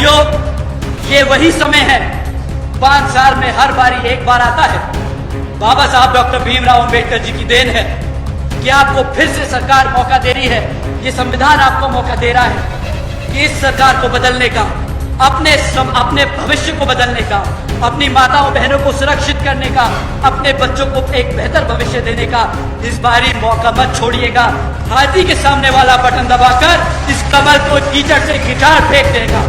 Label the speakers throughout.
Speaker 1: भाइयों, ये वही समय है, 5 साल में हर बारी एक बार आता है। बाबा साहब डॉक्टर भीमराव अंबेडकर जी की देन है कि आपको फिर से सरकार मौका दे रही है। ये संविधान आपको मौका दे रहा है कि इस सरकार को बदलने का, अपने भविष्य को बदलने का, अपनी माताओं बहनों को सुरक्षित करने का, अपने बच्चों को एक बेहतर भविष्य देने का। इस बारी मौका मत छोड़िएगा। हाथी के सामने वाला बटन दबाकर इस कमल को कीचड़ से गिटार फेंक देगा।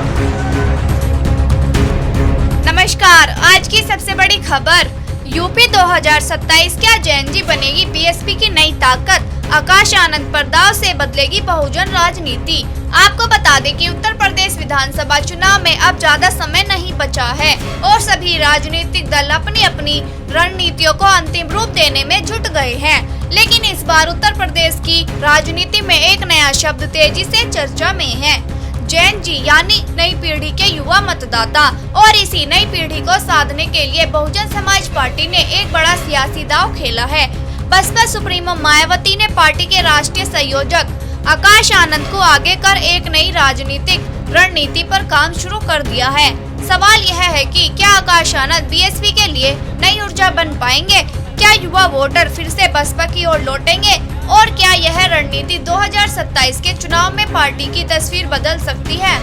Speaker 2: नमस्कार, आज की सबसे बड़ी खबर, यूपी 2027 क्या जैनजी बनेगी बीएसपी की नई ताकत, आकाश आनंद पर दांव से बदलेगी बहुजन राजनीति। आपको बता दें कि उत्तर प्रदेश विधानसभा चुनाव में अब ज्यादा समय नहीं बचा है और सभी राजनीतिक दल अपनी अपनी रणनीतियों को अंतिम रूप देने में जुट गए हैं। लेकिन इस बार उत्तर प्रदेश की राजनीति में एक नया शब्द तेजी से चर्चा में है, जैन जी यानी नई पीढ़ी के युवा मतदाता। और इसी नई पीढ़ी को साधने के लिए बहुजन समाज पार्टी ने एक बड़ा सियासी दांव खेला है। बसपा सुप्रीमो मायावती ने पार्टी के राष्ट्रीय संयोजक आकाश आनंद को आगे कर एक नई राजनीतिक रणनीति पर काम शुरू कर दिया है। सवाल यह है कि क्या आकाश आनंद बीएसपी के लिए नई ऊर्जा बन पाएंगे? क्या युवा वोटर फिर से बसपा की ओर लौटेंगे? और क्या यह रणनीति 2027 के चुनाव में पार्टी की तस्वीर बदल सकती है?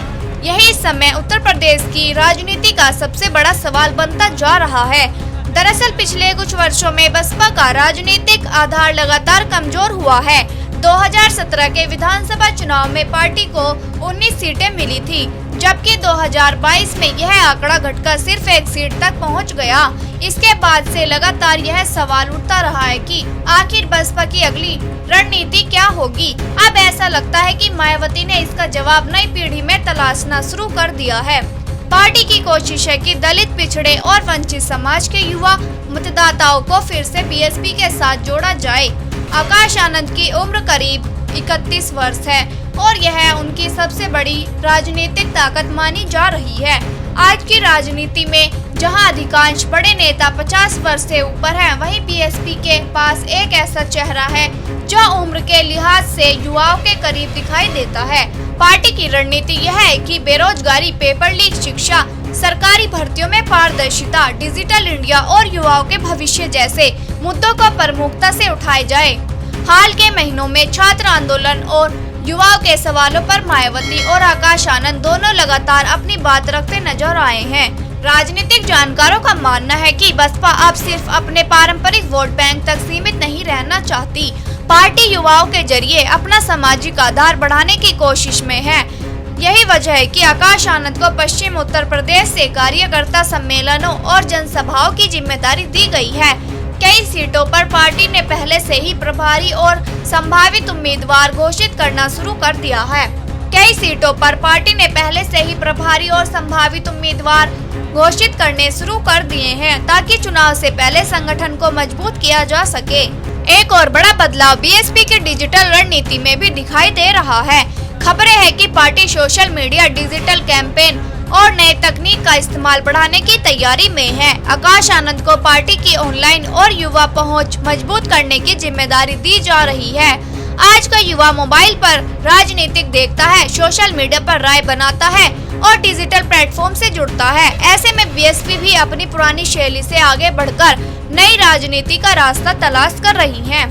Speaker 2: यही इस समय उत्तर प्रदेश की राजनीति का सबसे बड़ा सवाल बनता जा रहा है। दरअसल पिछले कुछ वर्षों में बसपा का राजनीतिक आधार लगातार कमजोर हुआ है। 2017 के विधानसभा चुनाव में पार्टी को 19 सीटें मिली थी, जबकि 2022 में यह आंकड़ा घटकर सिर्फ 1 सीट तक पहुंच गया। इसके बाद से लगातार यह सवाल उठता रहा है कि आखिर बसपा की अगली रणनीति क्या होगी। अब ऐसा लगता है कि मायावती ने इसका जवाब नई पीढ़ी में तलाशना शुरू कर दिया है। पार्टी की कोशिश है कि दलित, पिछड़े और वंचित समाज के युवा मतदाताओं को फिर से बीएसपी के साथ जोड़ा जाए। आकाश आनंद की उम्र करीब 31 वर्ष है और यह उनकी सबसे बड़ी राजनीतिक ताकत मानी जा रही है। आज की राजनीति में जहां अधिकांश बड़े नेता 50 वर्ष से ऊपर हैं, वहीं बीएसपी के पास एक ऐसा चेहरा है जो उम्र के लिहाज से युवाओं के करीब दिखाई देता है। पार्टी की रणनीति यह है कि बेरोजगारी, पेपर लीक, शिक्षा, सरकारी भर्तियों में पारदर्शिता, डिजिटल इंडिया और युवाओं के भविष्य जैसे मुद्दों को प्रमुखता से उठाए जाए। हाल के महीनों में छात्र आंदोलन और युवाओं के सवालों पर मायावती और आकाश आनंद दोनों लगातार अपनी बात रखते नजर आए हैं। राजनीतिक जानकारों का मानना है कि बसपा अब सिर्फ अपने पारंपरिक वोट बैंक तक सीमित नहीं रहना चाहती। पार्टी युवाओं के जरिए अपना सामाजिक आधार बढ़ाने की कोशिश में है। यही वजह है कि आकाश आनंद को पश्चिम उत्तर प्रदेश से कार्यकर्ता सम्मेलनों और जनसभाओं की जिम्मेदारी दी गई है। कई सीटों पर पार्टी ने पहले से ही प्रभारी और संभावित उम्मीदवार घोषित करना शुरू कर दिया है। कई सीटों पर पार्टी ने पहले से ही प्रभारी और संभावित उम्मीदवार घोषित करने शुरू कर दिए हैं, ताकि चुनाव से पहले संगठन को मजबूत किया जा सके। एक और बड़ा बदलाव बीएसपी की डिजिटल रणनीति में भी दिखाई दे रहा है। खबरें हैं कि party social media, digital campaign और नए तकनीक का इस्तेमाल बढ़ाने की तैयारी में है। आकाश आनंद को पार्टी की ऑनलाइन और युवा पहुंच मजबूत करने की जिम्मेदारी दी जा रही है। आज का युवा मोबाइल पर राजनीतिक देखता है, सोशल मीडिया पर राय बनाता है और डिजिटल प्लेटफॉर्म से जुड़ता है। ऐसे में बीएसपी भी अपनी पुरानी शैली से आगे बढ़कर नई राजनीति का रास्ता तलाश कर रही है।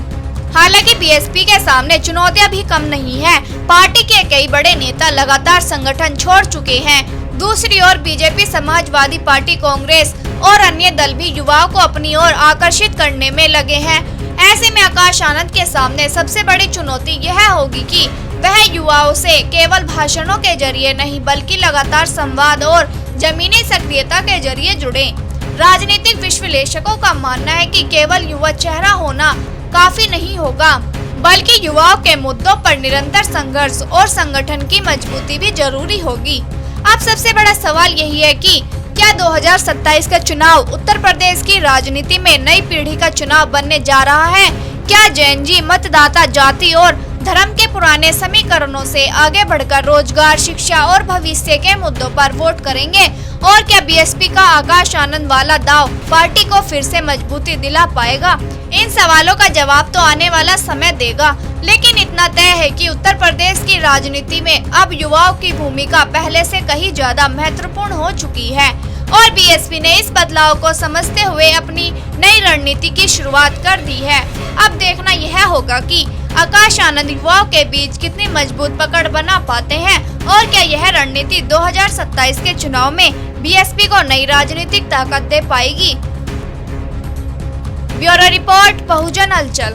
Speaker 2: हालांकि बीएसपी के सामने चुनौतियां भी कम नहीं है। पार्टी के कई बड़े नेता लगातार संगठन छोड़ चुके हैं। दूसरी ओर बीजेपी, समाजवादी पार्टी, कांग्रेस और अन्य दल भी युवाओं को अपनी ओर आकर्षित करने में लगे हैं। ऐसे में आकाश आनंद के सामने सबसे बड़ी चुनौती यह होगी कि वह युवाओं से केवल भाषणों के जरिए नहीं, बल्कि लगातार संवाद और जमीनी सक्रियता के जरिए जुड़े। राजनीतिक विश्लेषकों का मानना है कि केवल युवा चेहरा होना काफी नहीं होगा, बल्कि युवाओं के मुद्दों पर निरंतर संघर्ष और संगठन की मजबूती भी जरूरी होगी। अब सबसे बड़ा सवाल यही है कि क्या 2027 का चुनाव उत्तर प्रदेश की राजनीति में नई पीढ़ी का चुनाव बनने जा रहा है? क्या जैनजी मतदाता जाति और धर्म के पुराने समीकरणों से आगे बढ़कर रोजगार, शिक्षा और भविष्य के मुद्दों पर वोट करेंगे? और क्या बीएसपी का आकाश आनंद वाला दांव पार्टी को फिर से मजबूती दिला पाएगा? इन सवालों का जवाब तो आने वाला समय देगा, लेकिन इतना तय है कि उत्तर प्रदेश की राजनीति में अब युवाओं की भूमिका पहले से कहीं ज्यादा महत्वपूर्ण हो चुकी है और बीएसपी ने इस बदलाव को समझते हुए अपनी नई रणनीति की शुरुआत कर दी है। अब देखना यह होगा कि आकाश आनंद युवाओं के बीच कितनी मजबूत पकड़ बना पाते हैं और क्या यह रणनीति 2027 के चुनाव में बीएसपी को नई राजनीतिक ताकत दे पाएगी। ब्यूरो रिपोर्ट, बहुजन हलचल।